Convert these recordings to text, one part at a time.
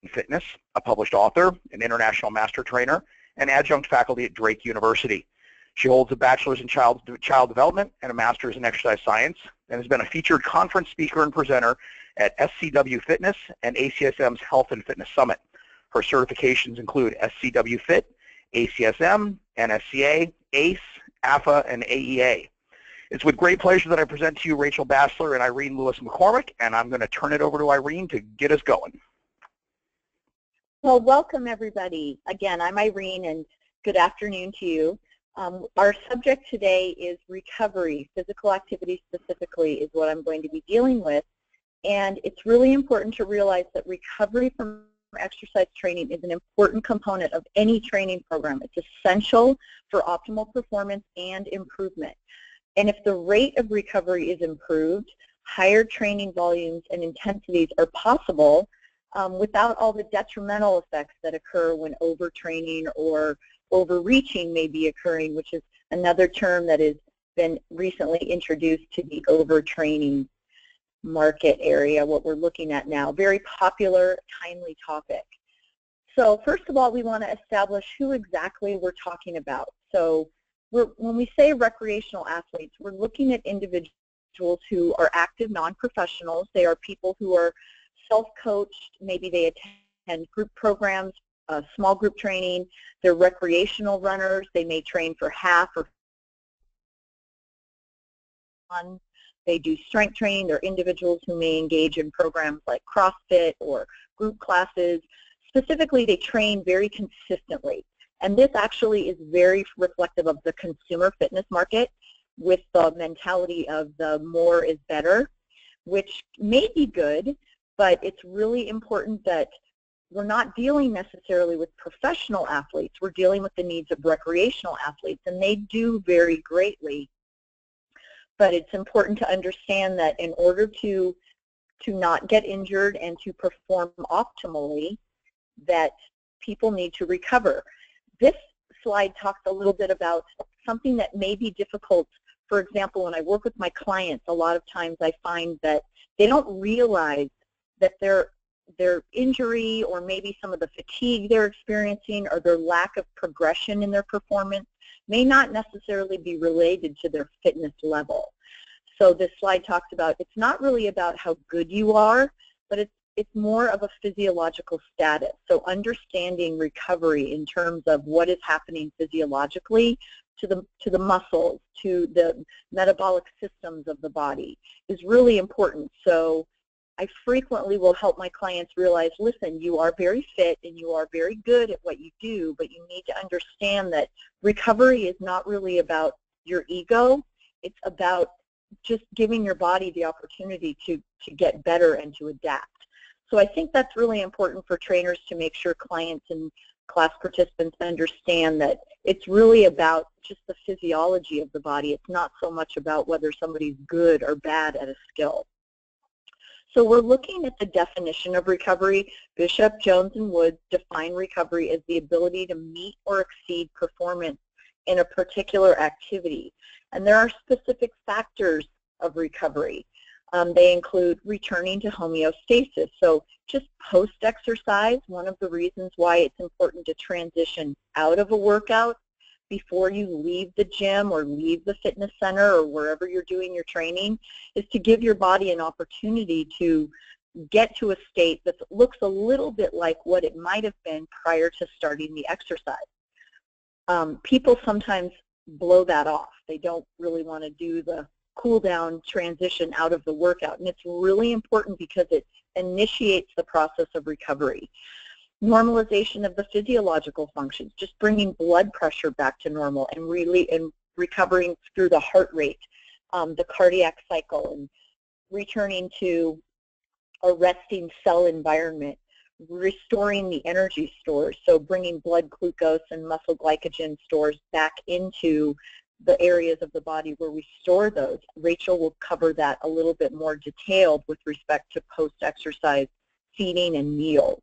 Fitness, a published author, an international master trainer, and adjunct faculty at Drake University. She holds a bachelor's in child development and a master's in exercise science, and has been a featured conference speaker and presenter at SCW Fitness and ACSM's Health and Fitness Summit. Her certifications include SCW Fit, ACSM, NSCA, ACE, AFAA, and AEA. It's with great pleasure that I present to you Rachel Bassler and Irene Lewis-McCormick, and I'm going to turn it over to Irene to get us going. Well, welcome everybody. Again, I'm Irene, and good afternoon to you. Our subject today is recovery. Physical activity specifically is what I'm going to be dealing with, and it's really important to realize that recovery from exercise training is an important component of any training program. It's essential for optimal performance and improvement. And if the rate of recovery is improved, higher training volumes and intensities are possible without all the detrimental effects that occur when overtraining or overreaching may be occurring, which is another term that has been recently introduced to the overtraining market area, what we're looking at now. Very popular, timely topic. So first of all, we want to establish who exactly we're talking about. So when we say recreational athletes, we're looking at individuals who are active non-professionals. They are people who are self-coached. Maybe they attend group programs, small group training. They're recreational runners. They may train for half or fun. They do strength training. They're individuals who may engage in programs like CrossFit or group classes. Specifically, they train very consistently. And this actually is very reflective of the consumer fitness market with the mentality of the more is better, which may be good, but it's really important that we're not dealing necessarily with professional athletes. We're dealing with the needs of recreational athletes, and they do vary greatly. But it's important to understand that in order to not get injured and to perform optimally, that people need to recover. This slide talks a little bit about something that may be difficult. For example, when I work with my clients, a lot of times I find that they don't realize that their injury or maybe some of the fatigue they're experiencing or their lack of progression in their performance may not necessarily be related to their fitness level. So this slide talks about it's not really about how good you are, but it's more of a physiological status. So understanding recovery in terms of what is happening physiologically to the muscles, to the metabolic systems of the body is really important. So I frequently will help my clients realize, listen, you are very fit and you are very good at what you do, but you need to understand that recovery is not really about your ego. It's about just giving your body the opportunity to get better and to adapt. So I think that's really important for trainers to make sure clients and class participants understand that it's really about just the physiology of the body. It's not so much about whether somebody's good or bad at a skill. So we're looking at the definition of recovery. Bishop, Jones, and Woods define recovery as the ability to meet or exceed performance in a particular activity. And there are specific factors of recovery. They include returning to homeostasis. So just post-exercise, one of the reasons why it's important to transition out of a workout before you leave the gym or leave the fitness center or wherever you're doing your training is to give your body an opportunity to get to a state that looks a little bit like what it might have been prior to starting the exercise. People sometimes blow that off. They don't really want to do the cool down transition out of the workout, and it's really important because it initiates the process of recovery. Normalization of the physiological functions, just bringing blood pressure back to normal and really recovering through the heart rate, the cardiac cycle, and returning to a resting cell environment, restoring the energy stores, so bringing blood glucose and muscle glycogen stores back into the areas of the body where we store those. Rachel will cover that a little bit more detailed with respect to post-exercise feeding and meals.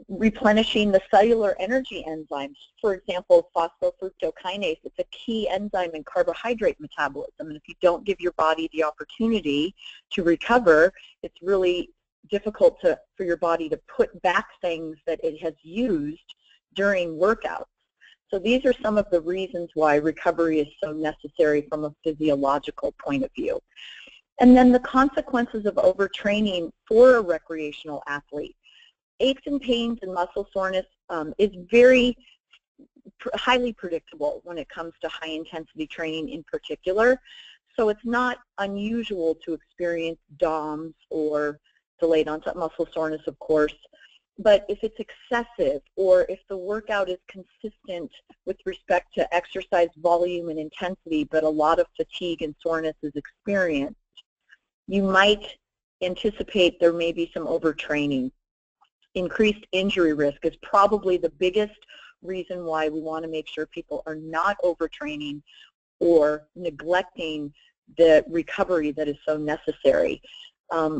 Replenishing the cellular energy enzymes. For example, phosphofructokinase, it's a key enzyme in carbohydrate metabolism, and if you don't give your body the opportunity to recover, it's really difficult for your body to put back things that it has used during workouts. So these are some of the reasons why recovery is so necessary from a physiological point of view. And then the consequences of overtraining for a recreational athlete. Aches and pains and muscle soreness is very highly predictable when it comes to high-intensity training in particular. So it's not unusual to experience DOMS or delayed onset muscle soreness, of course. But if it's excessive, or if the workout is consistent with respect to exercise volume and intensity, but a lot of fatigue and soreness is experienced, you might anticipate there may be some overtraining. Increased injury risk is probably the biggest reason why we want to make sure people are not overtraining or neglecting the recovery that is so necessary.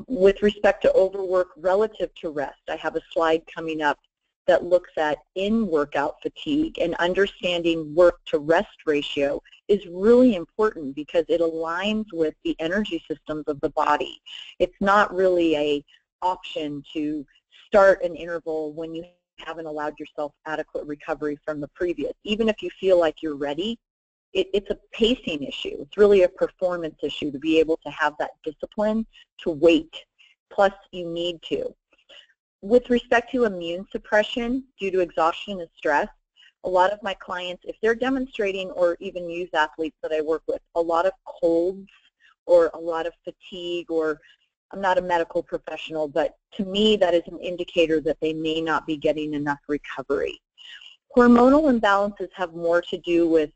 With respect to overwork relative to rest, I have a slide coming up that looks at in-workout fatigue, and understanding work to rest ratio is really important because it aligns with the energy systems of the body. It's not really an option to start an interval when you haven't allowed yourself adequate recovery from the previous. Even if you feel like you're ready, it's a pacing issue. It's really a performance issue to be able to have that discipline to wait, plus you need to. With respect to immune suppression due to exhaustion and stress, a lot of my clients, if they're demonstrating, or even youth athletes that I work with, a lot of colds or a lot of fatigue, or I'm not a medical professional, but to me that is an indicator that they may not be getting enough recovery. Hormonal imbalances have more to do with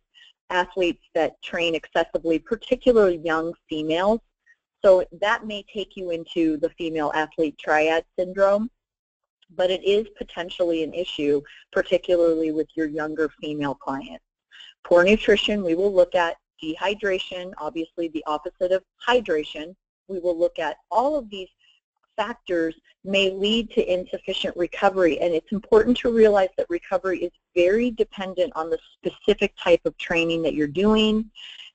athletes that train excessively, particularly young females. So that may take you into the female athlete triad syndrome, but it is potentially an issue, particularly with your younger female clients. Poor nutrition, we will look at dehydration, obviously the opposite of hydration. We will look at all of these factors may lead to insufficient recovery, and it's important to realize that recovery is very dependent on the specific type of training that you're doing,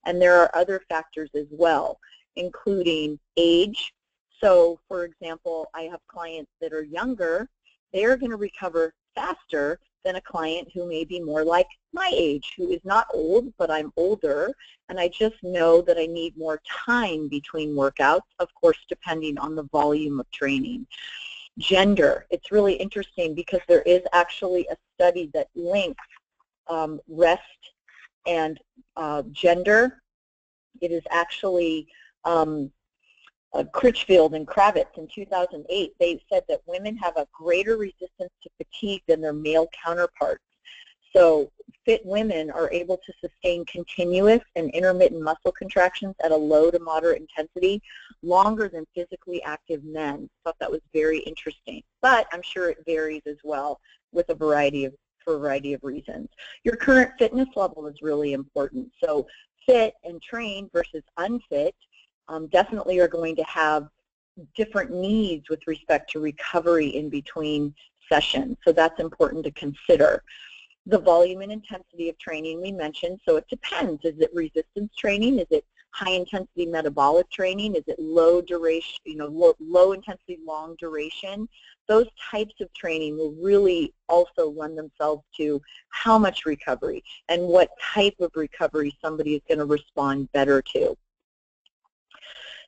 and there are other factors as well, including age. So, for example, I have clients that are younger. They're going to recover faster than a client who may be more like my age, who is not old, but I'm older, and I just know that I need more time between workouts, of course, depending on the volume of training. Gender, it's really interesting because there is actually a study that links rest and gender. It is actually Critchfield and Kravitz in 2008, they said that women have a greater resistance to fatigue than their male counterparts. So fit women are able to sustain continuous and intermittent muscle contractions at a low to moderate intensity longer than physically active men. I thought that was very interesting, but I'm sure it varies as well with for a variety of reasons. Your current fitness level is really important. So fit and trained versus unfit definitely are going to have different needs with respect to recovery in between sessions. So that's important to consider. The volume and intensity of training we mentioned, so it depends. Is it resistance training? Is it high intensity metabolic training? Is it low duration, low intensity, long duration? Those types of training will really also lend themselves to how much recovery and what type of recovery somebody is going to respond better to.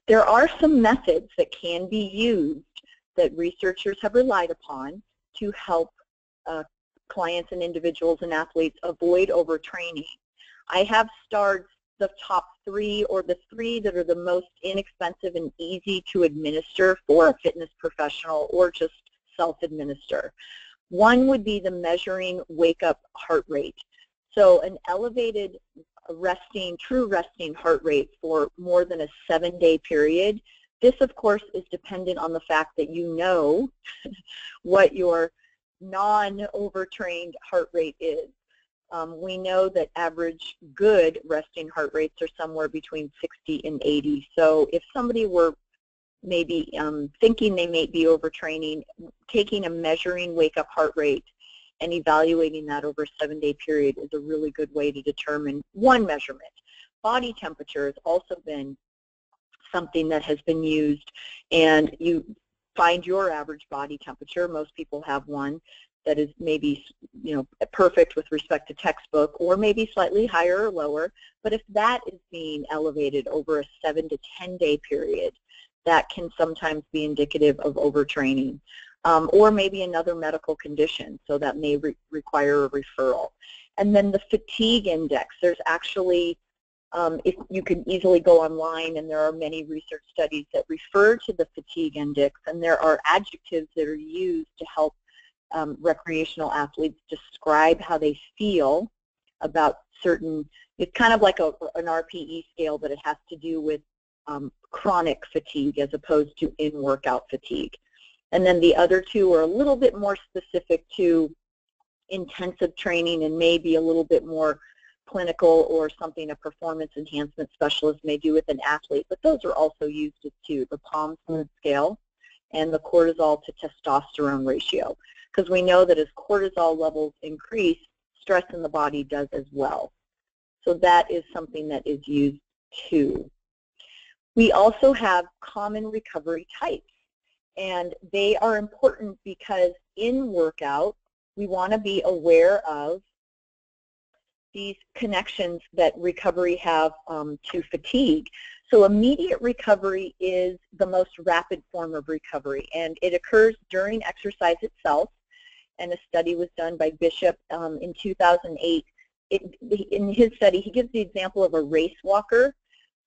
There are some methods that can be used that researchers have relied upon to help clients and individuals and athletes avoid overtraining. I have starred the top 3, or the 3 that are the most inexpensive and easy to administer for a fitness professional or just self-administer. One would be the measuring wake-up heart rate. So an elevated true resting heart rate for more than a 7-day period. This, of course, is dependent on the fact that you know what your non-overtrained heart rate is. We know that average good resting heart rates are somewhere between 60 and 80. So if somebody were maybe thinking they may be overtraining, taking a measuring wake-up heart rate and evaluating that over a 7-day period is a really good way to determine one measurement. Body temperature has also been something that has been used, and find your average body temperature. Most people have one that is maybe, perfect with respect to textbook, or maybe slightly higher or lower. But if that is being elevated over a 7 to 10 day period, that can sometimes be indicative of overtraining, or maybe another medical condition, so that may require a referral. And then the fatigue index, there's actually, if you can easily go online, and there are many research studies that refer to the fatigue index, and there are adjectives that are used to help recreational athletes describe how they feel about certain, it's kind of like an RPE scale, but it has to do with chronic fatigue as opposed to in-workout fatigue. And then the other two are a little bit more specific to intensive training and maybe a little bit more clinical, or something a performance enhancement specialist may do with an athlete. But those are also used too, the POMS scale and the cortisol to testosterone ratio, because we know that as cortisol levels increase, stress in the body does as well. So that is something that is used too. We also have common recovery types, and they are important because in workout, we want to be aware of these connections that recovery have to fatigue. So immediate recovery is the most rapid form of recovery, and it occurs during exercise itself. And a study was done by Bishop in 2008. In his study, he gives the example of a race walker.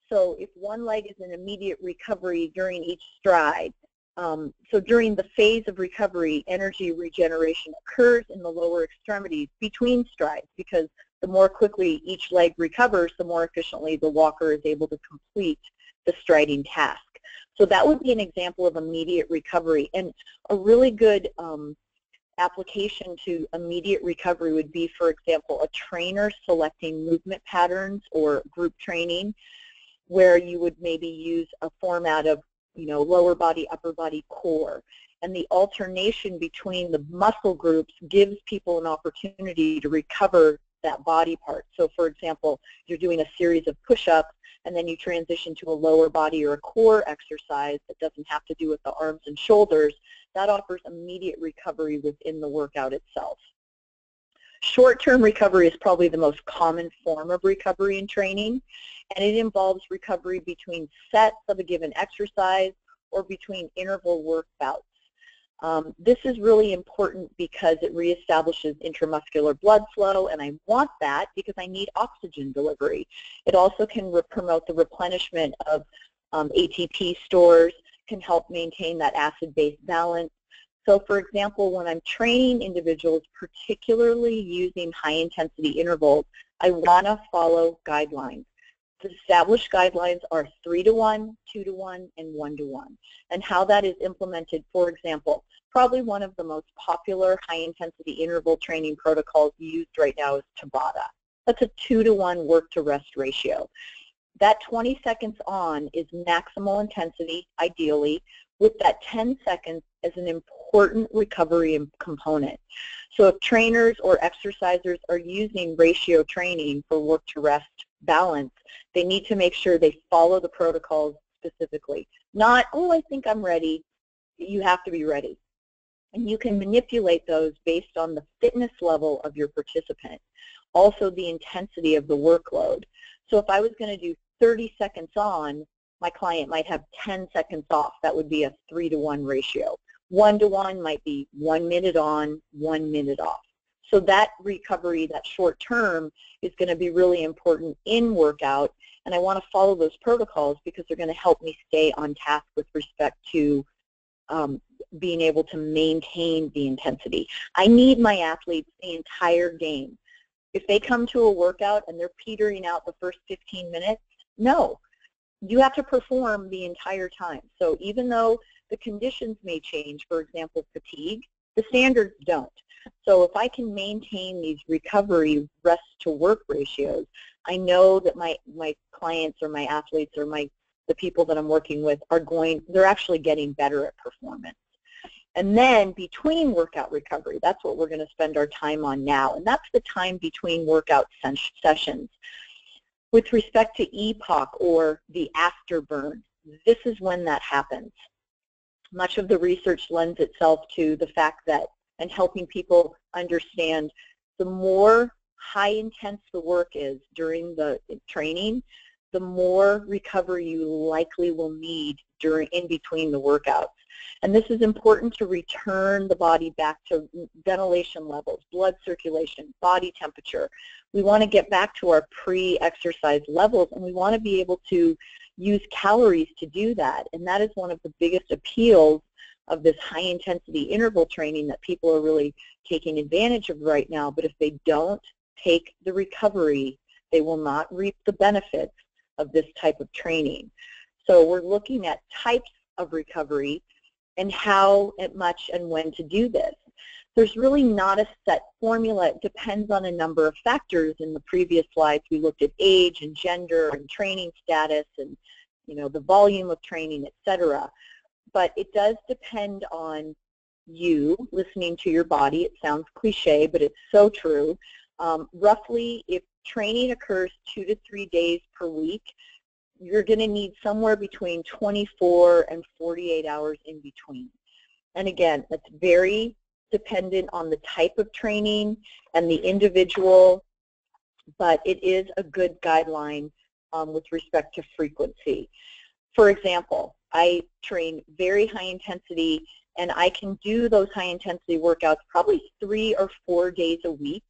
So if one leg is in immediate recovery during each stride, so during the phase of recovery, energy regeneration occurs in the lower extremities between strides, because the more quickly each leg recovers, the more efficiently the walker is able to complete the striding task. So that would be an example of immediate recovery. And a really good application to immediate recovery would be, for example, a trainer selecting movement patterns or group training, where you would maybe use a format of, lower body, upper body, core. And the alternation between the muscle groups gives people an opportunity to recover that body part. So for example, you're doing a series of push-ups, and then you transition to a lower body or a core exercise that doesn't have to do with the arms and shoulders. That offers immediate recovery within the workout itself. Short-term recovery is probably the most common form of recovery in training, and it involves recovery between sets of a given exercise or between interval work bouts. This is really important because it reestablishes intramuscular blood flow, and I want that because I need oxygen delivery. It also can promote the replenishment of ATP stores, can help maintain that acid-base balance. So for example, when I'm training individuals, particularly using high-intensity intervals, I want to follow guidelines. The established guidelines are 3-to-1, 2-to-1, and 1-to-1. And how that is implemented, for example, probably one of the most popular high-intensity interval training protocols used right now is Tabata. That's a 2-to-1 work-to-rest ratio. That 20 seconds on is maximal intensity, ideally, with that 10 seconds as an important recovery component. So if trainers or exercisers are using ratio training for work-to-rest balance, they need to make sure they follow the protocols specifically. Not, oh, I think I'm ready. You have to be ready. And you can manipulate those based on the fitness level of your participant, also the intensity of the workload. So if I was going to do 30 seconds on, my client might have 10 seconds off. That would be a 3-to-1 ratio. 1-to-1 might be 1 minute on, 1 minute off. So that recovery, that short term, is going to be really important in workout, and I want to follow those protocols because they're going to help me stay on task with respect to being able to maintain the intensity. I need my athletes the entire game. If they come to a workout and they're petering out the first 15 minutes, no. You have to perform the entire time. So even though the conditions may change, for example, fatigue, the standards don't. So if I can maintain these recovery rest-to-work ratios, I know that my clients or my athletes or the people that I'm working with they're actually getting better at performance. And then between workout recovery, that's what we're going to spend our time on now, and that's the time between workout sessions. With respect to EPOC or the afterburn, this is when that happens. Much of the research lends itself to the fact that, and helping people understand, the more high intense the work is during the training, the more recovery you likely will need in between the workouts. And this is important to return the body back to ventilation levels, blood circulation, body temperature. We want to get back to our pre-exercise levels, and we want to be able to use calories to do that. And that is one of the biggest appeals of this high-intensity interval training that people are really taking advantage of right now. But if they don't take the recovery, they will not reap the benefits of this type of training. So we're looking at types of recovery and how and much and when to do this. There's really not a set formula. It depends on a number of factors. In the previous slides, we looked at age and gender and training status and, you know, the volume of training, etc. But it does depend on you listening to your body. It sounds cliche, but it's so true. Roughly, if training occurs 2 to 3 days per week, you're going to need somewhere between 24 and 48 hours in between. And again, that's very dependent on the type of training and the individual, but it is a good guideline with respect to frequency. For example, I train very high intensity, and I can do those high intensity workouts probably 3 or 4 days a week.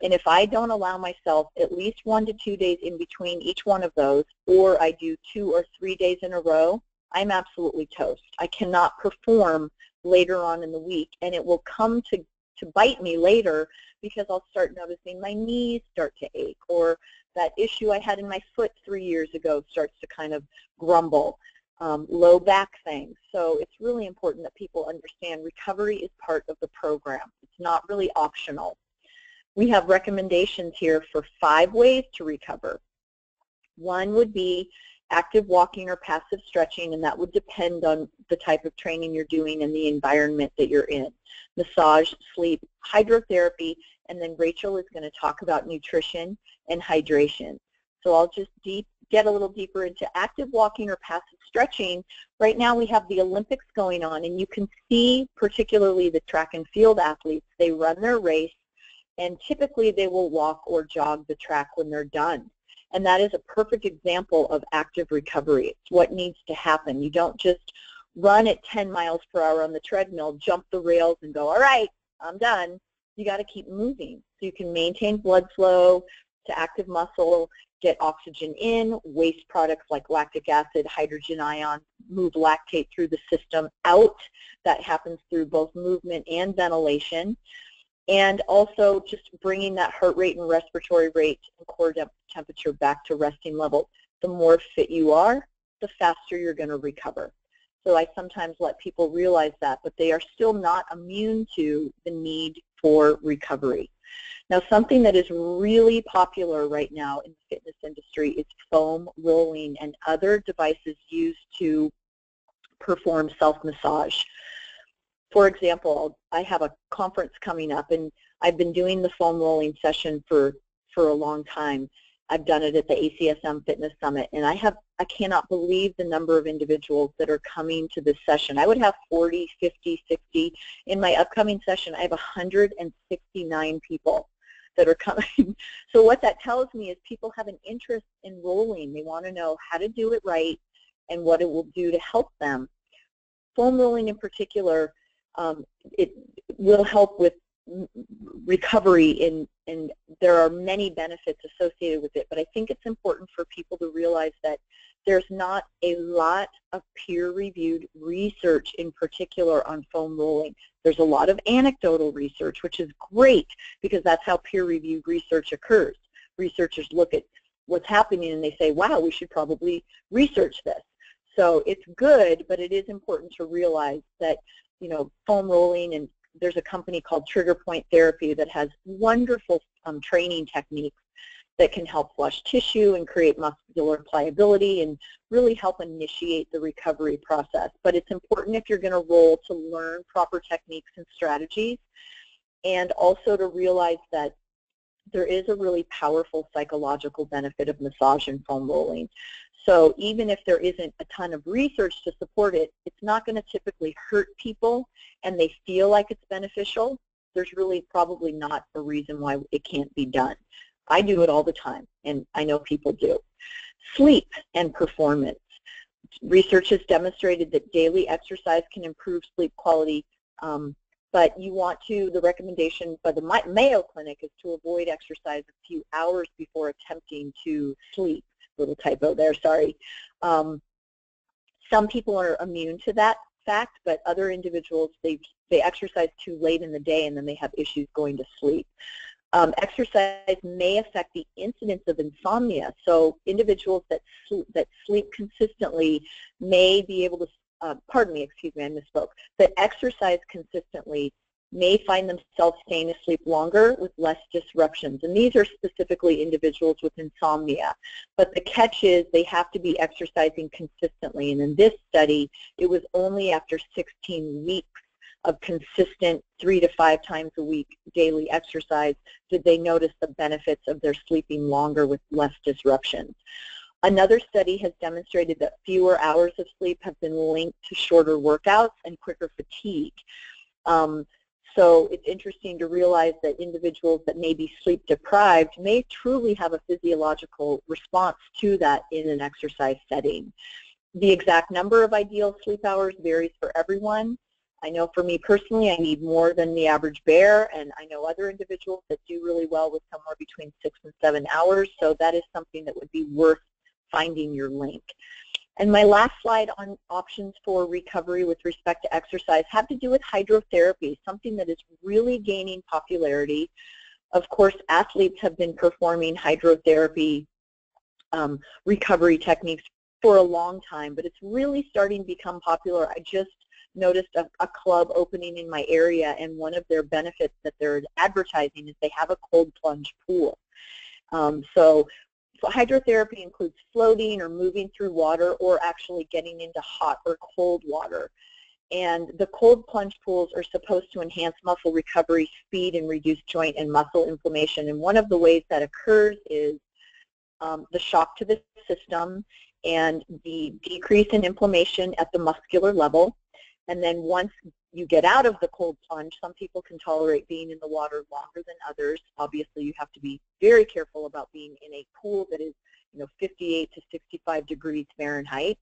And if I don't allow myself at least 1 to 2 days in between each one of those, or I do 2 or 3 days in a row, I'm absolutely toast. I cannot perform later on in the week, and it will come to bite me later, because I'll start noticing my knees start to ache, or that issue I had in my foot 3 years ago starts to kind of grumble, low back things. So it's really important that people understand recovery is part of the program. It's not really optional. We have recommendations here for 5 ways to recover. One would be active walking or passive stretching, and that would depend on the type of training you're doing and the environment that you're in. Massage, sleep, hydrotherapy, and then Rachel is going to talk about nutrition and hydration. So I'll just get a little deeper into active walking or passive stretching. Right now we have the Olympics going on, and you can see particularly the track and field athletes. They run their race, and typically they will walk or jog the track when they're done. And that is a perfect example of active recovery. It's what needs to happen. You don't just run at 10 miles per hour on the treadmill, jump the rails, and go, all right, I'm done. You got to keep moving so you can maintain blood flow to active muscle, get oxygen in, waste products like lactic acid, hydrogen ions, move lactate through the system out. That happens through both movement and ventilation. And also just bringing that heart rate and respiratory rate and core temperature back to resting level. The more fit you are, the faster you're going to recover. So I sometimes let people realize that, but they are still not immune to the need for recovery. Now, something that is really popular right now in the fitness industry is foam rolling and other devices used to perform self-massage. For example, I have a conference coming up, and I've been doing the foam rolling session for a long time. I've done it at the ACSM Fitness Summit, and I cannot believe the number of individuals that are coming to this session. I would have 40, 50, 60. In my upcoming session, I have 169 people that are coming. So what that tells me is people have an interest in rolling. They want to know how to do it right and what it will do to help them. Foam rolling in particular, it will help with recovery, and there are many benefits associated with it, but I think it's important for people to realize that there's not a lot of peer-reviewed research in particular on foam rolling. There's a lot of anecdotal research, which is great because that's how peer-reviewed research occurs. Researchers look at what's happening and they say, wow, we should probably research this. So it's good, but it is important to realize that, you know, foam rolling, and there's a company called Trigger Point Therapy that has wonderful training techniques that can help flush tissue and create muscular pliability and really help initiate the recovery process. But it's important, if you're going to roll, to learn proper techniques and strategies, and also to realize that there is a really powerful psychological benefit of massage and foam rolling. So even if there isn't a ton of research to support it, it's not going to typically hurt people and they feel like it's beneficial. There's really probably not a reason why it can't be done. I do it all the time, and I know people do. Sleep and performance. Research has demonstrated that daily exercise can improve sleep quality, but you want to, the recommendation by the Mayo Clinic is to avoid exercise a few hours before attempting to sleep. Little typo there, sorry. Some people are immune to that fact, but other individuals, they exercise too late in the day and then they have issues going to sleep. Exercise may affect the incidence of insomnia, so individuals that sleep consistently may be able to, pardon me, excuse me, I misspoke, that exercise consistently may find themselves staying asleep longer with less disruptions. And these are specifically individuals with insomnia. But the catch is they have to be exercising consistently. And in this study, it was only after 16 weeks of consistent 3 to 5 times a week daily exercise did they notice the benefits of their sleeping longer with less disruptions. Another study has demonstrated that fewer hours of sleep have been linked to shorter workouts and quicker fatigue. So it's interesting to realize that individuals that may be sleep deprived may truly have a physiological response to that in an exercise setting. The exact number of ideal sleep hours varies for everyone. I know for me personally, I need more than the average bear, and I know other individuals that do really well with somewhere between 6 and 7 hours, so that is something that would be worth finding your link. And my last slide on options for recovery with respect to exercise have to do with hydrotherapy, something that is really gaining popularity. Of course, athletes have been performing hydrotherapy recovery techniques for a long time, but it's really starting to become popular. I just noticed a club opening in my area, and one of their benefits that they're advertising is they have a cold plunge pool. So hydrotherapy includes floating or moving through water or actually getting into hot or cold water. And the cold plunge pools are supposed to enhance muscle recovery, speed, and reduce joint and muscle inflammation. And one of the ways that occurs is the shock to the system and the decrease in inflammation at the muscular level. And then once you get out of the cold plunge, some people can tolerate being in the water longer than others. Obviously, you have to be very careful about being in a pool that is, 58 to 65 degrees Fahrenheit.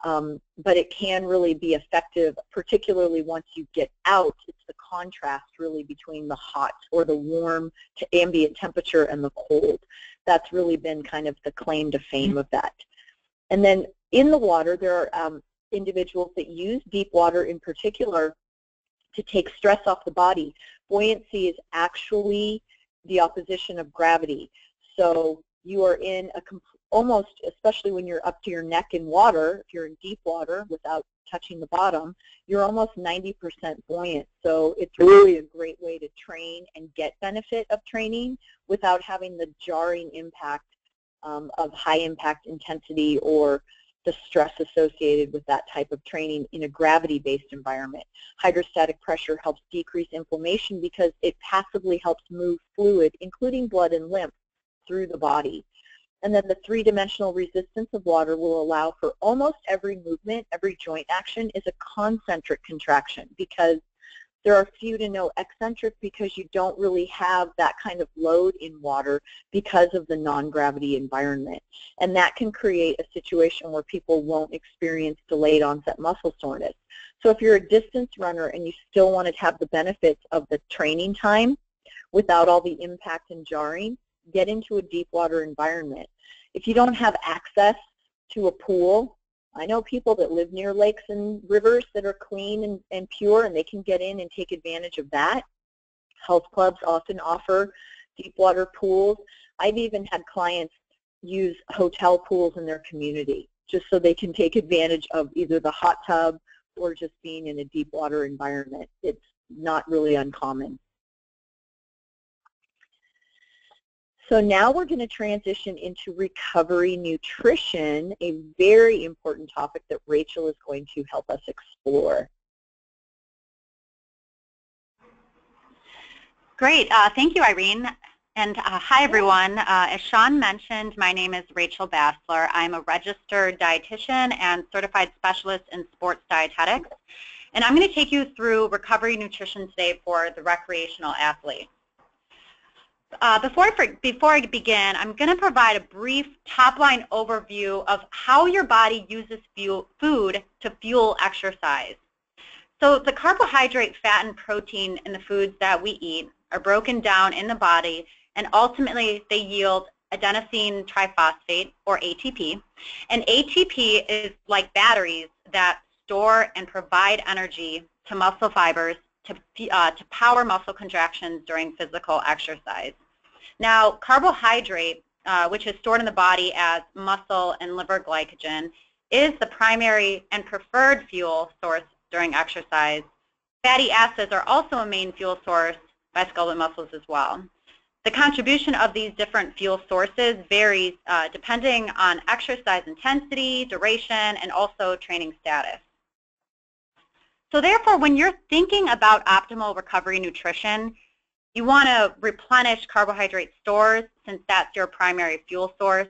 But it can really be effective, particularly once you get out. It's the contrast really between the hot or the warm to ambient temperature and the cold. That's really been kind of the claim to fame of that. And then in the water, there are individuals that use deep water in particular to take stress off the body. Buoyancy is actually the opposition of gravity. So you are in almost, especially when you're up to your neck in water, if you're in deep water without touching the bottom, you're almost 90% buoyant. So it's really a great way to train and get benefit of training without having the jarring impact of high impact intensity or the stress associated with that type of training in a gravity-based environment. Hydrostatic pressure helps decrease inflammation because it passively helps move fluid, including blood and lymph, through the body. And then the three-dimensional resistance of water will allow for almost every movement, every joint action is a concentric contraction because there are few to no eccentric because you don't really have that kind of load in water because of the non-gravity environment. And that can create a situation where people won't experience delayed onset muscle soreness. So if you're a distance runner and you still want to have the benefits of the training time without all the impact and jarring, get into a deep water environment. If you don't have access to a pool, I know people that live near lakes and rivers that are clean and pure, and they can get in and take advantage of that. Health clubs often offer deep water pools. I've even had clients use hotel pools in their community just so they can take advantage of either the hot tub or just being in a deep water environment. It's not really uncommon. So now we're going to transition into recovery nutrition, a very important topic that Rachel is going to help us explore. Great. Thank you, Irene. And hi, everyone. As Sean mentioned, my name is Rachel Bassler. I'm a registered dietitian and certified specialist in sports dietetics. And I'm going to take you through recovery nutrition today for the recreational athlete. Before I begin, I'm going to provide a brief top-line overview of how your body uses food to fuel exercise. So the carbohydrate, fat, and protein in the foods that we eat are broken down in the body, and ultimately they yield adenosine triphosphate, or ATP. And ATP is like batteries that store and provide energy to muscle fibers to power muscle contractions during physical exercise. Now, carbohydrate, which is stored in the body as muscle and liver glycogen, is the primary and preferred fuel source during exercise. Fatty acids are also a main fuel source by skeletal muscles as well. The contribution of these different fuel sources varies depending on exercise intensity, duration, and also training status. So therefore, when you're thinking about optimal recovery nutrition, you want to replenish carbohydrate stores since that's your primary fuel source.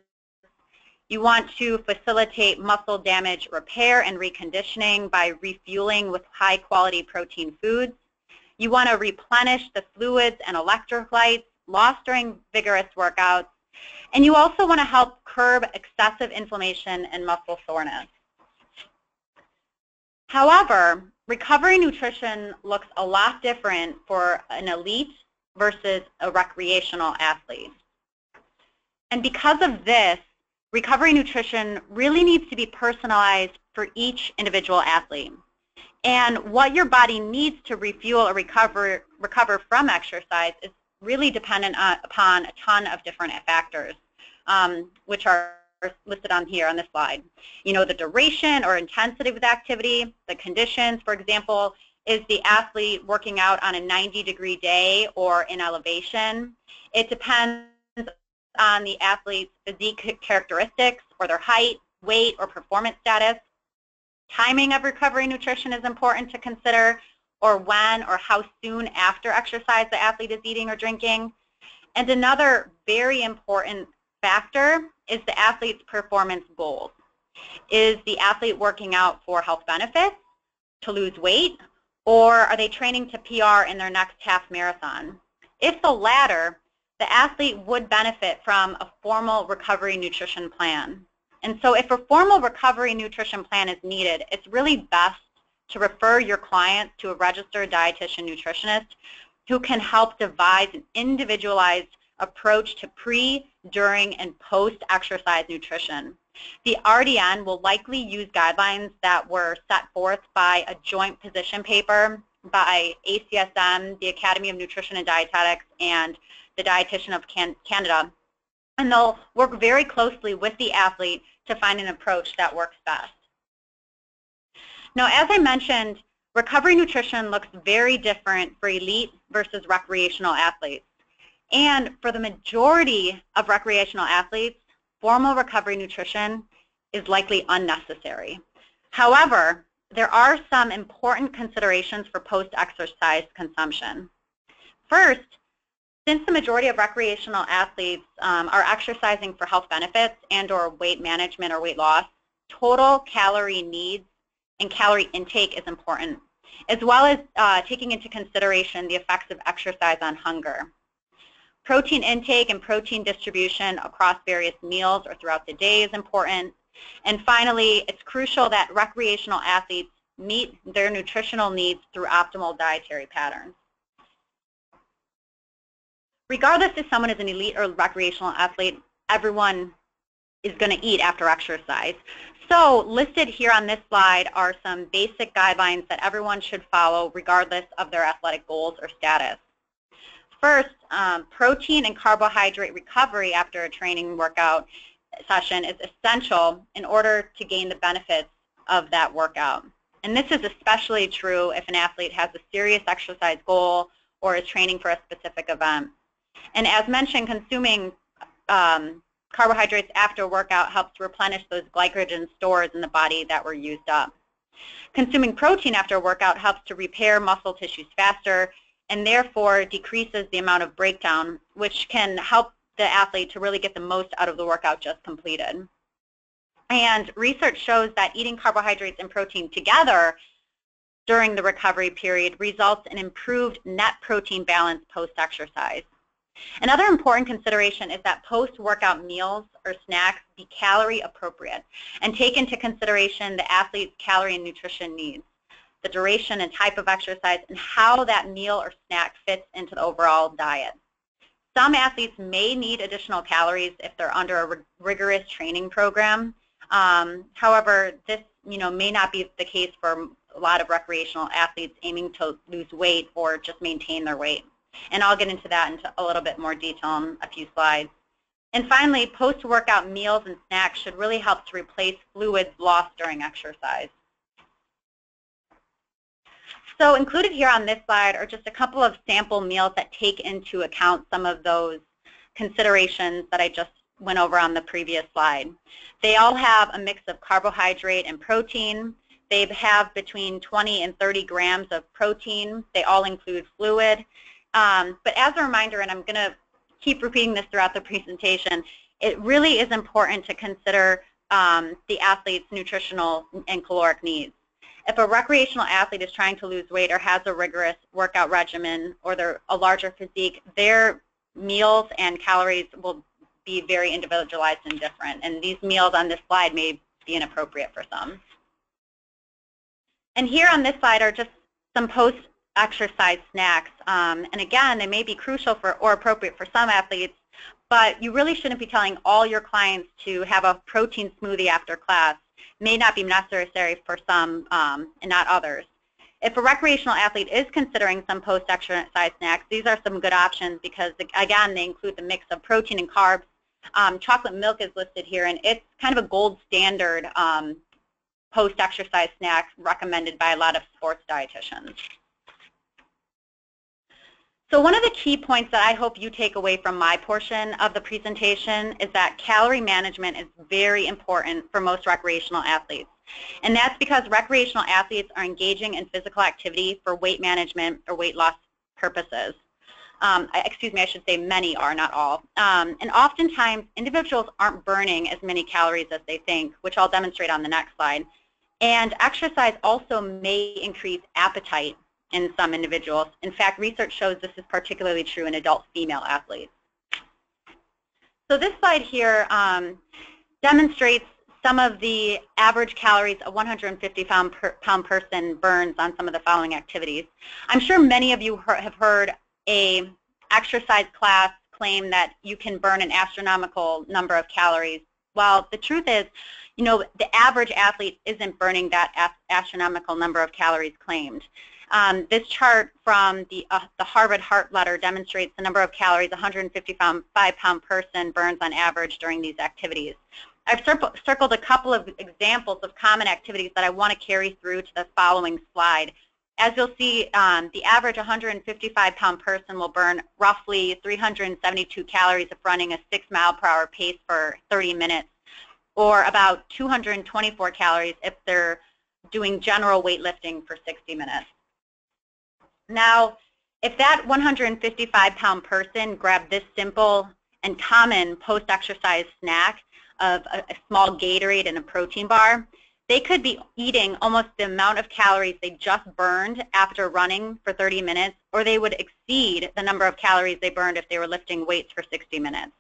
You want to facilitate muscle damage repair and reconditioning by refueling with high-quality protein foods. You want to replenish the fluids and electrolytes lost during vigorous workouts. And you also want to help curb excessive inflammation and muscle soreness. However, recovery nutrition looks a lot different for an elite versus a recreational athlete. And because of this, recovery nutrition really needs to be personalized for each individual athlete. And what your body needs to refuel or recover from exercise is really dependent upon a ton of different factors, which are listed on here on this slide. You know, the duration or intensity of the activity, the conditions, for example, is the athlete working out on a 90-degree day or in elevation? It depends on the athlete's physique characteristics or their height, weight, or performance status. Timing of recovery nutrition is important to consider, or when or how soon after exercise the athlete is eating or drinking. And another very important factor is the athlete's performance goals. Is the athlete working out for health benefits, to lose weight, or are they training to PR in their next half marathon? If the latter, the athlete would benefit from a formal recovery nutrition plan. And so if a formal recovery nutrition plan is needed, it's really best to refer your client to a registered dietitian nutritionist who can help devise an individualized approach to pre, during, and post-exercise nutrition. The RDN will likely use guidelines that were set forth by a joint position paper by ACSM, the Academy of Nutrition and Dietetics, and the Dietitian of Canada. And they'll work very closely with the athlete to find an approach that works best. Now, as I mentioned, recovery nutrition looks very different for elite versus recreational athletes. And for the majority of recreational athletes, formal recovery nutrition is likely unnecessary. However, there are some important considerations for post-exercise consumption. First, since the majority of recreational athletes are exercising for health benefits and or weight management or weight loss, total calorie needs and calorie intake is important, as well as taking into consideration the effects of exercise on hunger. Protein intake and protein distribution across various meals or throughout the day is important. And finally, it's crucial that recreational athletes meet their nutritional needs through optimal dietary patterns. Regardless if someone is an elite or recreational athlete, everyone is going to eat after exercise. So listed here on this slide are some basic guidelines that everyone should follow regardless of their athletic goals or status. First, protein and carbohydrate recovery after a training workout session is essential in order to gain the benefits of that workout. And this is especially true if an athlete has a serious exercise goal or is training for a specific event. And as mentioned, consuming carbohydrates after a workout helps replenish those glycogen stores in the body that were used up. Consuming protein after a workout helps to repair muscle tissues faster and therefore decreases the amount of breakdown, which can help the athlete to really get the most out of the workout just completed. And research shows that eating carbohydrates and protein together during the recovery period results in improved net protein balance post-exercise. Another important consideration is that post-workout meals or snacks be calorie appropriate and take into consideration the athlete's calorie and nutrition needs, the duration and type of exercise, and how that meal or snack fits into the overall diet. Some athletes may need additional calories if they're under a rigorous training program. However, this may not be the case for a lot of recreational athletes aiming to lose weight or just maintain their weight. And I'll get into that into a little bit more detail in a few slides. And finally, post-workout meals and snacks should really help to replace fluids lost during exercise. So included here on this slide are just a couple of sample meals that take into account some of those considerations that I just went over on the previous slide. They all have a mix of carbohydrate and protein. They have between 20 and 30 grams of protein. They all include fluid. But as a reminder, and I'm going to keep repeating this throughout the presentation, it really is important to consider the athlete's nutritional and caloric needs. If a recreational athlete is trying to lose weight or has a rigorous workout regimen or they're a larger physique, their meals and calories will be very individualized and different. And these meals on this slide may be inappropriate for some. And here on this slide are just some post-exercise snacks. And again, they may be crucial for or appropriate for some athletes, but you really shouldn't be telling all your clients to have a protein smoothie after class. May not be necessary for some and not others. If a recreational athlete is considering some post-exercise snacks, these are some good options because, again, they include the mix of protein and carbs. Chocolate milk is listed here, and it's kind of a gold standard post-exercise snack recommended by a lot of sports dietitians. So one of the key points that I hope you take away from my portion of the presentation is that calorie management is very important for most recreational athletes. And that's because recreational athletes are engaging in physical activity for weight management or weight loss purposes. Excuse me, I should say many are, not all. And oftentimes, individuals aren't burning as many calories as they think, which I'll demonstrate on the next slide. And exercise also may increase appetite in some individuals. In fact, research shows this is particularly true in adult female athletes. So this slide here demonstrates some of the average calories a 150-pound person burns on some of the following activities. I'm sure many of you have heard a exercise class claim that you can burn an astronomical number of calories. Well, the truth is, the average athlete isn't burning that astronomical number of calories claimed. This chart from the Harvard Heart Letter demonstrates the number of calories a 155-pound person burns on average during these activities. I've circled a couple of examples of common activities that I want to carry through to the following slide. As you'll see, the average 155-pound person will burn roughly 372 calories if running a 6-mile-per-hour pace for 30 minutes, or about 224 calories if they're doing general weightlifting for 60 minutes. Now, if that 155-pound person grabbed this simple and common post-exercise snack of a small Gatorade and a protein bar, they could be eating almost the amount of calories they just burned after running for 30 minutes, or they would exceed the number of calories they burned if they were lifting weights for 60 minutes.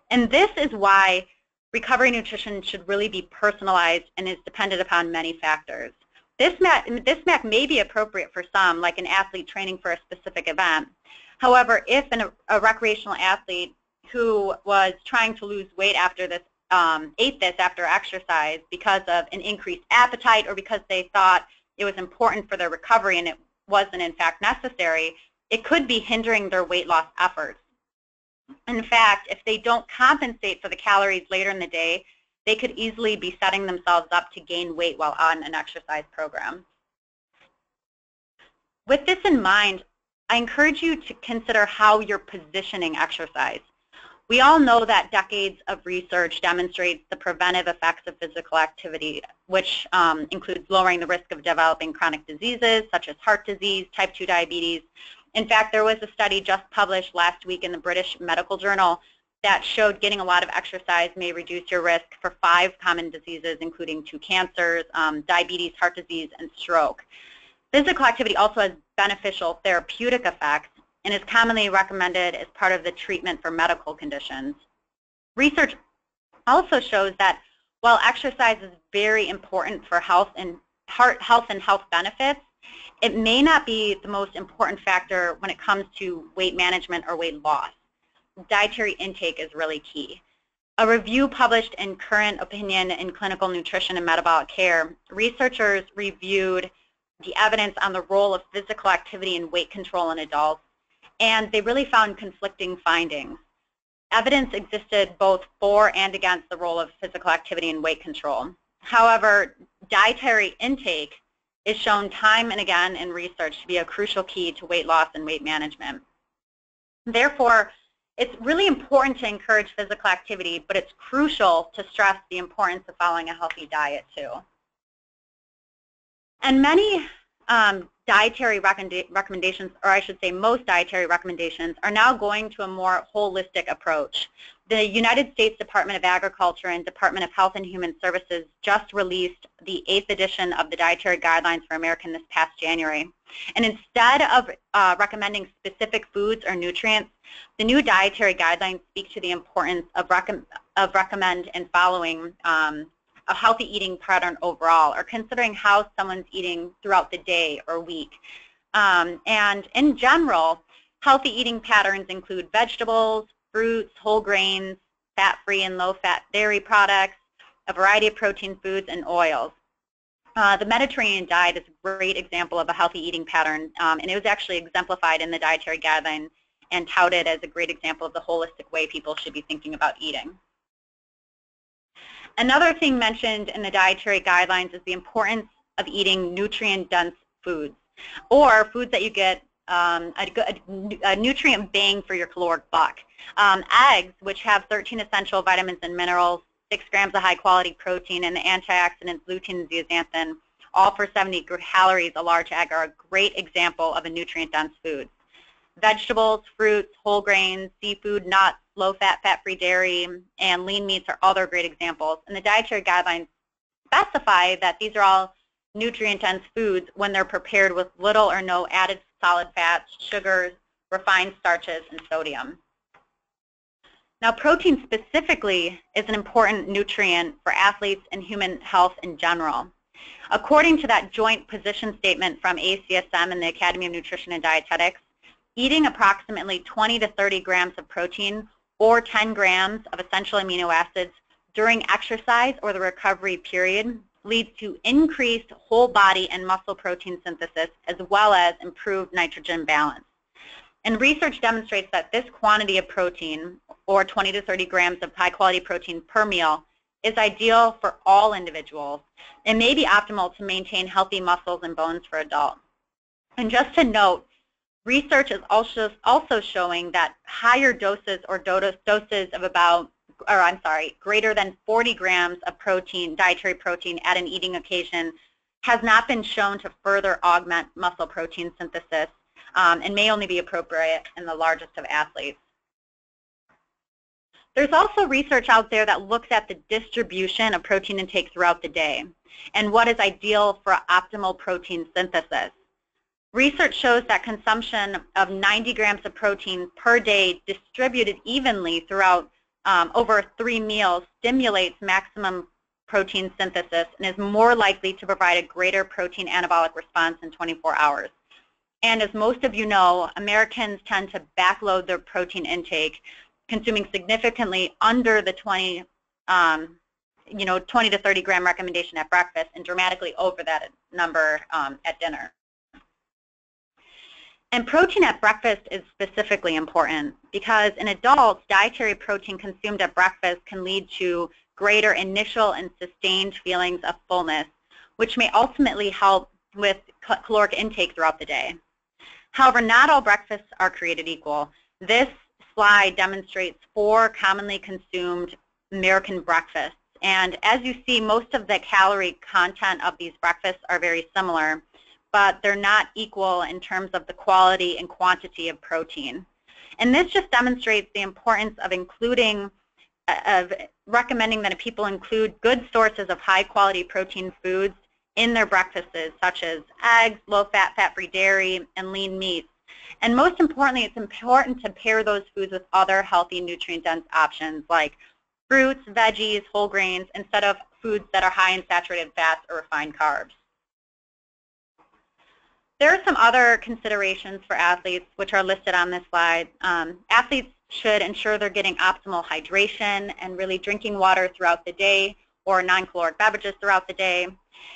And this is why recovery nutrition should really be personalized and is dependent upon many factors. This snack may be appropriate for some, like an athlete training for a specific event. However, if a recreational athlete who was trying to lose weight after this ate this after exercise because of an increased appetite or because they thought it was important for their recovery and it wasn't in fact necessary, it could be hindering their weight loss efforts. In fact, if they don't compensate for the calories later in the day, they could easily be setting themselves up to gain weight while on an exercise program. With this in mind, I encourage you to consider how you're positioning exercise. We all know that decades of research demonstrates the preventive effects of physical activity, which includes lowering the risk of developing chronic diseases such as heart disease, type 2 diabetes, In fact, there was a study just published last week in the British Medical Journal that showed getting a lot of exercise may reduce your risk for 5 common diseases, including 2 cancers, diabetes, heart disease, and stroke. Physical activity also has beneficial therapeutic effects and is commonly recommended as part of the treatment for medical conditions. Research also shows that while exercise is very important for health and health benefits, it may not be the most important factor when it comes to weight management or weight loss. Dietary intake is really key. A review published in Current Opinion in Clinical Nutrition and Metabolic Care, researchers reviewed the evidence on the role of physical activity in weight control in adults, and they really found conflicting findings. Evidence existed both for and against the role of physical activity in weight control. However, dietary intake is shown time and again in research to be a crucial key to weight loss and weight management. Therefore, it's really important to encourage physical activity, but it's crucial to stress the importance of following a healthy diet too. And many dietary recommendations, or I should say most dietary recommendations, are now going to a more holistic approach. The United States Department of Agriculture and Department of Health and Human Services just released the 8th edition of the Dietary Guidelines for Americans this past January. And instead of recommending specific foods or nutrients, the new dietary guidelines speak to the importance of recommend and following a healthy eating pattern overall, or considering how someone's eating throughout the day or week. And in general, healthy eating patterns include vegetables, fruits, whole grains, fat-free and low-fat dairy products, a variety of protein foods, and oils. The Mediterranean diet is a great example of a healthy eating pattern, and it was actually exemplified in the dietary guideline and touted as a great example of the holistic way people should be thinking about eating. Another thing mentioned in the dietary guidelines is the importance of eating nutrient-dense foods, or foods that you get a nutrient bang for your caloric buck. Eggs, which have 13 essential vitamins and minerals, 6 grams of high-quality protein, and the antioxidants lutein and zeaxanthin, all for 70 calories a large egg, are a great example of a nutrient-dense food. Vegetables, fruits, whole grains, seafood, nuts, low-fat, fat-free dairy, and lean meats are other great examples. And the dietary guidelines specify that these are all nutrient-dense foods when they're prepared with little or no added solid fats, sugars, refined starches, and sodium. Now, protein specifically is an important nutrient for athletes and human health in general. According to that joint position statement from ACSM and the Academy of Nutrition and Dietetics, eating approximately 20 to 30 grams of protein or 10 grams of essential amino acids during exercise or the recovery period leads to increased whole body and muscle protein synthesis, as well as improved nitrogen balance. And research demonstrates that this quantity of protein, or 20 to 30 grams of high-quality protein per meal, is ideal for all individuals and may be optimal to maintain healthy muscles and bones for adults. And just to note, research is also showing that higher doses or doses of greater than 40 grams of protein, dietary protein at an eating occasion has not been shown to further augment muscle protein synthesis and may only be appropriate in the largest of athletes. There's also research out there that looks at the distribution of protein intake throughout the day and what is ideal for optimal protein synthesis. Research shows that consumption of 90 grams of protein per day distributed evenly throughout over 3 meals stimulates maximum protein synthesis and is more likely to provide a greater protein anabolic response in 24 hours. And as most of you know, Americans tend to backload their protein intake, consuming significantly under the 20 to 30 gram recommendation at breakfast and dramatically over that number at dinner. And protein at breakfast is specifically important because in adults, dietary protein consumed at breakfast can lead to greater initial and sustained feelings of fullness, which may ultimately help with caloric intake throughout the day. However, not all breakfasts are created equal. This slide demonstrates 4 commonly consumed American breakfasts. And as you see, most of the calorie content of these breakfasts are very similar. but they're not equal in terms of the quality and quantity of protein. And this just demonstrates the importance of recommending that people include good sources of high-quality protein foods in their breakfasts, such as eggs, low-fat, fat-free dairy, and lean meats. And most importantly, it's important to pair those foods with other healthy, nutrient-dense options like fruits, veggies, whole grains, instead of foods that are high in saturated fats or refined carbs. There are some other considerations for athletes which are listed on this slide. Athletes should ensure they're getting optimal hydration and really drinking water throughout the day or non-caloric beverages throughout the day.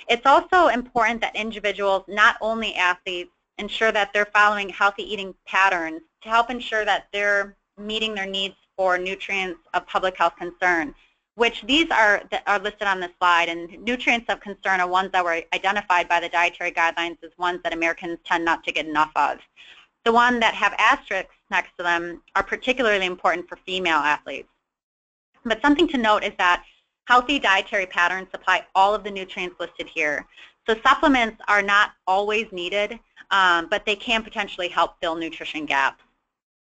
It's also important that individuals, not only athletes, ensure that they're following healthy eating patterns to help ensure that they're meeting their needs for nutrients of public health concern, which these are listed on this slide. And nutrients of concern are ones that were identified by the dietary guidelines as ones that Americans tend not to get enough of. The ones that have asterisks next to them are particularly important for female athletes. But something to note is that healthy dietary patterns supply all of the nutrients listed here. So supplements are not always needed, but they can potentially help fill nutrition gaps.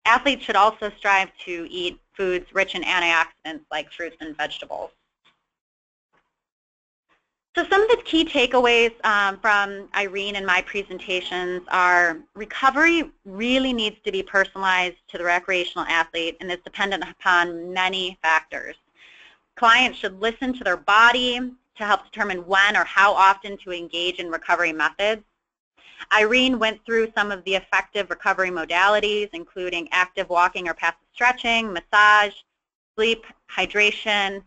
Athletes should also strive to eat foods rich in antioxidants like fruits and vegetables. So some of the key takeaways from Irene and my presentations are recovery really needs to be personalized to the recreational athlete and is dependent upon many factors. Clients should listen to their body to help determine when or how often to engage in recovery methods. Irene went through some of the effective recovery modalities, including active walking or passive stretching, massage, sleep, hydrotherapy,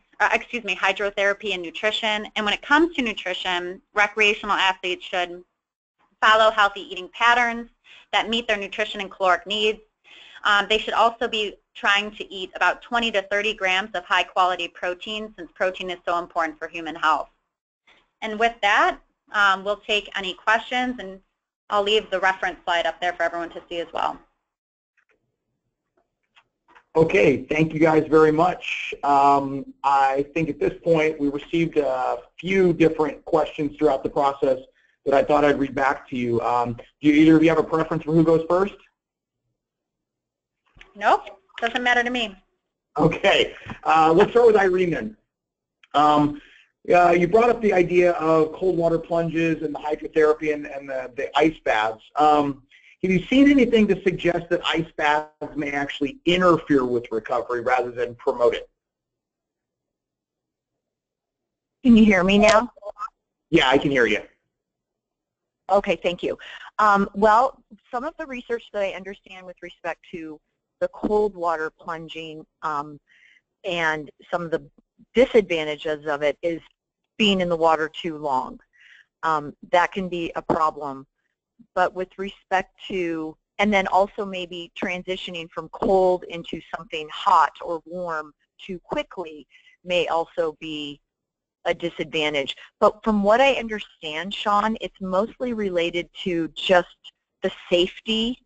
and nutrition. And when it comes to nutrition, recreational athletes should follow healthy eating patterns that meet their nutrition and caloric needs. They should also be trying to eat about 20 to 30 grams of high-quality protein, since protein is so important for human health. And with that, we'll take any questions, and I'll leave the reference slide up there for everyone to see as well. Okay, thank you guys very much. I think at this point we received a few different questions throughout the process that I thought I'd read back to you. Do either of you have a preference for who goes first? Nope, doesn't matter to me. Okay, let's start with Irene then. You brought up the idea of cold water plunges and the hydrotherapy and the ice baths. Have you seen anything to suggest that ice baths may actually interfere with recovery rather than promote it? Can you hear me now? Yeah, I can hear you. Okay, thank you. Well, some of the research that I understand with respect to the cold water plunging and some of the disadvantages of it is being in the water too long. That can be a problem. But with respect to, and then also maybe transitioning from cold into something hot or warm too quickly may also be a disadvantage. But from what I understand, Sean, it's mostly related to just the safety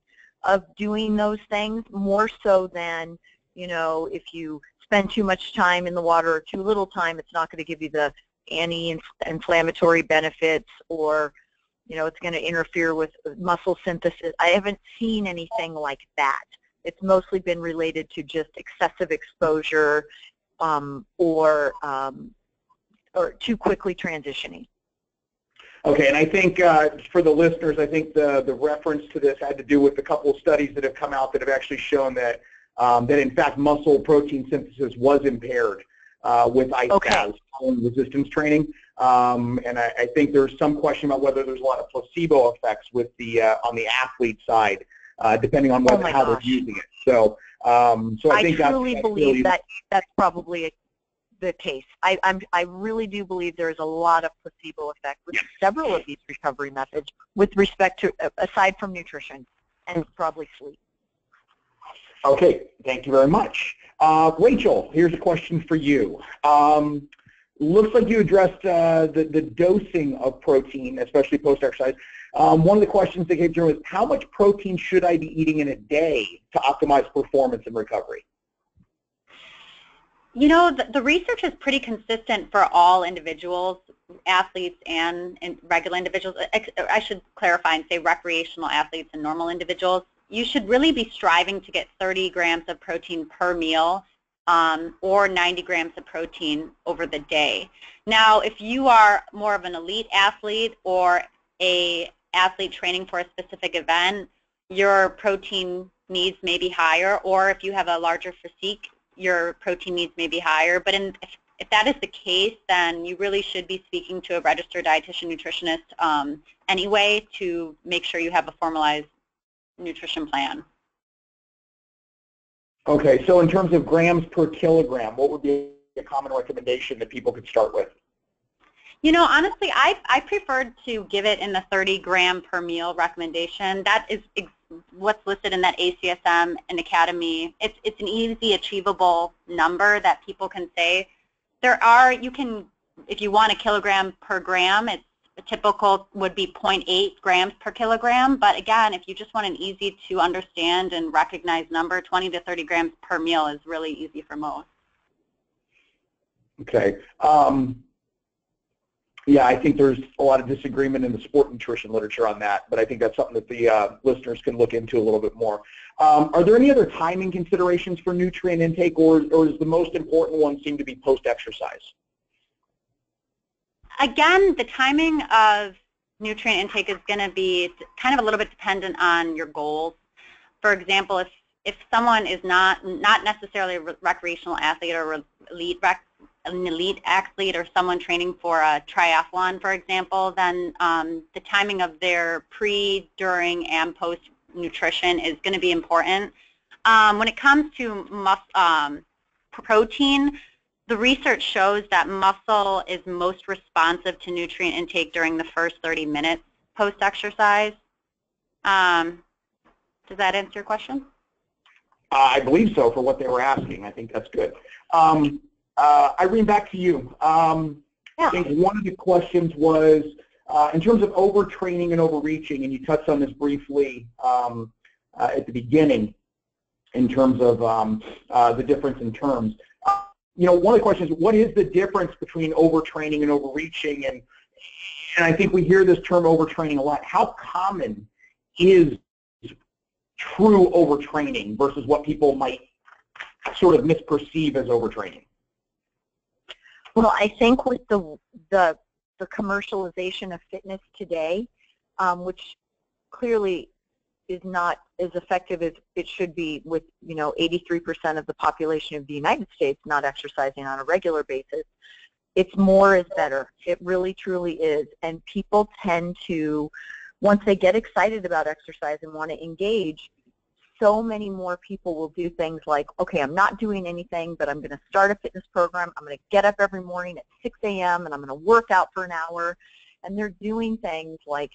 of doing those things, more so than, you know, if you spend too much time in the water or too little time, it's not going to give you the anti-inflammatory benefits, or, you know, it's going to interfere with muscle synthesis. I haven't seen anything like that. It's mostly been related to just excessive exposure or too quickly transitioning. Okay, and I think for the listeners, I think the reference to this had to do with a couple of studies that have come out that have actually shown that that in fact muscle protein synthesis was impaired with ice baths following resistance training. And I think there's some question about whether there's a lot of placebo effects with the on the athlete side, depending on whether, how they're using it. So, so I think truly believe that that's probably the case. I really do believe there is a lot of placebo effect with several of these recovery methods with respect to, aside from nutrition and probably sleep. Okay, thank you very much. Rachel, here's a question for you. Looks like you addressed the dosing of protein, especially post-exercise. One of the questions that came through is, how much protein should I be eating in a day to optimize performance and recovery? You know, the research is pretty consistent for all individuals, athletes and regular individuals, I should clarify and say recreational athletes and normal individuals, you should really be striving to get 30 grams of protein per meal or 90 grams of protein over the day. Now, if you are more of an elite athlete or a athlete training for a specific event, your protein needs may be higher, or if you have a larger physique, your protein needs may be higher. But if that is the case, then you really should be speaking to a registered dietitian nutritionist anyway to make sure you have a formalized nutrition plan. Okay, so in terms of grams per kilogram, what would be a common recommendation that people could start with? You know, honestly, I prefer to give it in the 30 gram per meal recommendation. That is what's listed in that ACSM and Academy. It's an easy, achievable number that people can say. You can, if you want a kilogram per gram, it's a typical would be 0.8 grams per kilogram. But again, if you just want an easy to understand and recognize number, 20 to 30 grams per meal is really easy for most. Okay. Yeah, I think there's a lot of disagreement in the sport nutrition literature on that, but I think that's something that the listeners can look into a little bit more. Are there any other timing considerations for nutrient intake, or is the most important one seem to be post-exercise? Again, the timing of nutrient intake is going to be kind of a little bit dependent on your goals. For example, if someone is not necessarily a recreational athlete or an elite athlete or someone training for a triathlon, for example, then the timing of their pre, during, and post nutrition is going to be important. When it comes to protein, the research shows that muscle is most responsive to nutrient intake during the first 30 minutes post-exercise. Does that answer your question? I believe so, for what they were asking. I think that's good. Irene, back to you. I think one of the questions was in terms of overtraining and overreaching, and you touched on this briefly at the beginning in terms of the difference in terms. You know, one of the questions is, what is the difference between overtraining and overreaching? And I think we hear this term overtraining a lot. How common is true overtraining versus what people might sort of misperceive as overtraining? Well, I think with the commercialization of fitness today, which clearly is not as effective as it should be, with 83% of the population of the United States not exercising on a regular basis, it's more is better. It really truly is. And people tend to, once they get excited about exercise and want to engage, so many more people will do things like, okay, I'm not doing anything, but I'm going to start a fitness program. I'm going to get up every morning at 6 a.m. and I'm going to work out for an hour. And they're doing things like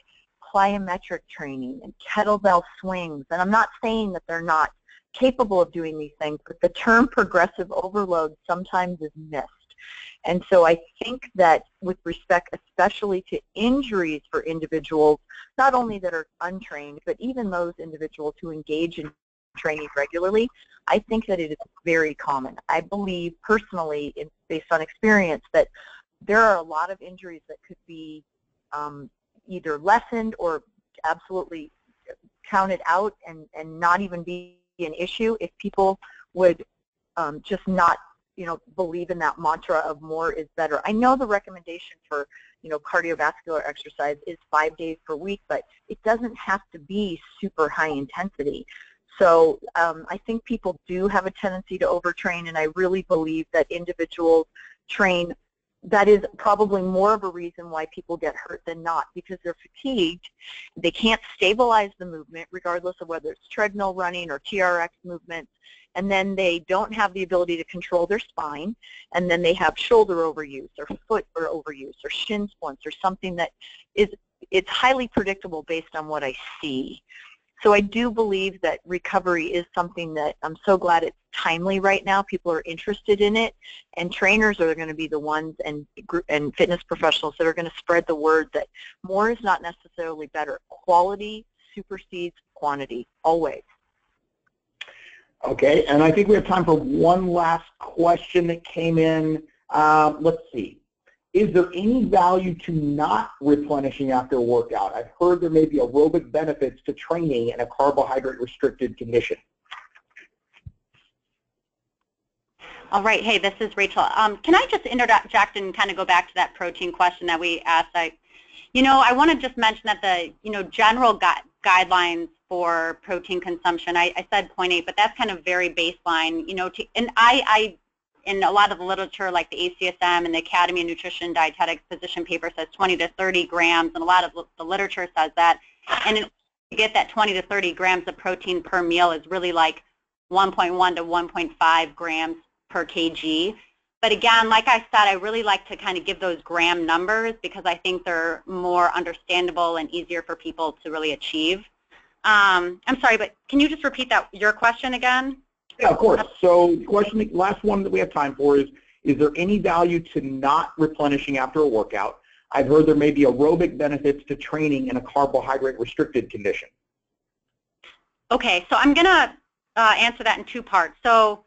plyometric training and kettlebell swings. And I'm not saying that they're not capable of doing these things, but the term progressive overload sometimes is missed. And so I think that with respect especially to injuries for individuals, not only that are untrained, but even those individuals who engage in training regularly, I think that it is very common. I believe personally, based on experience, that there are a lot of injuries that could be either lessened or absolutely counted out and not even be an issue if people would just not believe in that mantra of more is better. I know the recommendation for, cardiovascular exercise is 5 days per week, but it doesn't have to be super high intensity. So I think people do have a tendency to overtrain, and I really believe that individuals train. That is probably more of a reason why people get hurt than not, because they're fatigued. They can't stabilize the movement, regardless of whether it's treadmill running or TRX movements, and then they don't have the ability to control their spine, and then they have shoulder overuse or foot overuse or shin splints or something that it's highly predictable based on what I see. So I do believe that recovery is something that I'm so glad it's timely right now. People are interested in it, and trainers are going to be the ones and fitness professionals that are going to spread the word that more is not necessarily better. Quality supersedes quantity, always. Okay, and I think we have time for one last question that came in. Let's see. Is there any value to not replenishing after a workout? I've heard there may be aerobic benefits to training in a carbohydrate-restricted condition. All right. Hey, this is Rachel. Can I just interject and kind of go back to that protein question that we asked? I want to just mention that the, general guidelines for protein consumption, I said 0.8, but that's kind of very baseline, and I in a lot of the literature, like the ACSM and the Academy of Nutrition and Dietetics position paper says 20 to 30 grams, and a lot of the literature says that. And to get that 20 to 30 grams of protein per meal is really like 1.1 to 1.5 grams per kg. But again, like I said, I really like to kind of give those gram numbers because I think they're more understandable and easier for people to really achieve. I'm sorry, but can you just repeat your question again? Yeah, of course. So the question, last one that we have time for is there any value to not replenishing after a workout? I've heard there may be aerobic benefits to training in a carbohydrate-restricted condition. Okay, so I'm going to answer that in two parts. So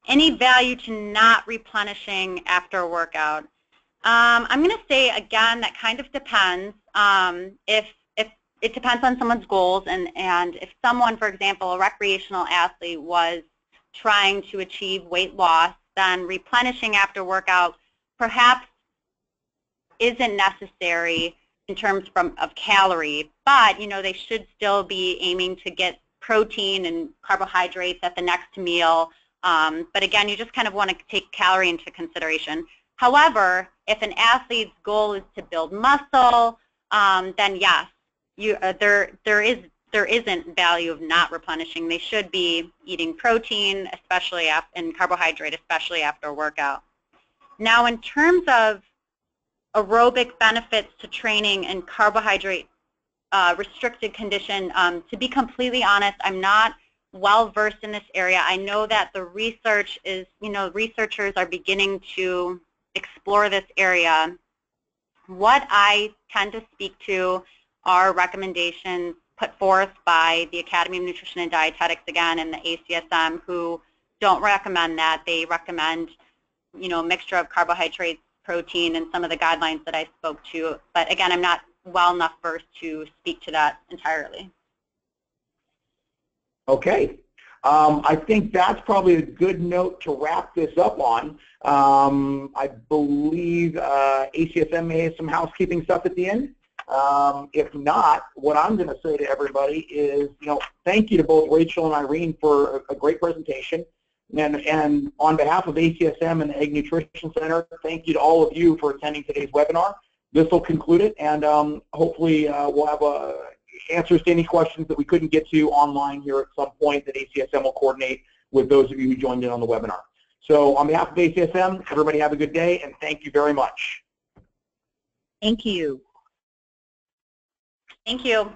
any value to not replenishing after a workout? I'm going to say, again, that kind of depends. If it depends on someone's goals, and if someone, for example, a recreational athlete was trying to achieve weight loss, then replenishing after workout perhaps isn't necessary in terms of calorie, but they should still be aiming to get protein and carbohydrates at the next meal. But again, you just kind of want to take calorie into consideration. However, if an athlete's goal is to build muscle, then yes, there isn't value of not replenishing. They should be eating protein, especially and carbohydrate, especially after a workout. Now, in terms of aerobic benefits to training and carbohydrate restricted condition, to be completely honest, I'm not well versed in this area. I know that the research is, researchers are beginning to explore this area. What I tend to speak to are recommendations put forth by the Academy of Nutrition and Dietetics, again, and the ACSM, who don't recommend that. They recommend, a mixture of carbohydrates, protein, and some of the guidelines that I spoke to. But again, I'm not well enough versed to speak to that entirely. Okay. I think that's probably a good note to wrap this up on. I believe ACSM may have some housekeeping stuff at the end. If not, what I'm going to say to everybody is, thank you to both Rachel and Irene for a great presentation. And on behalf of ACSM and the Egg Nutrition Center, thank you to all of you for attending today's webinar. This will conclude it, and hopefully we'll have answers to any questions that we couldn't get to online here at some point that ACSM will coordinate with those of you who joined in on the webinar. So on behalf of ACSM, everybody have a good day, and thank you very much. Thank you. Thank you.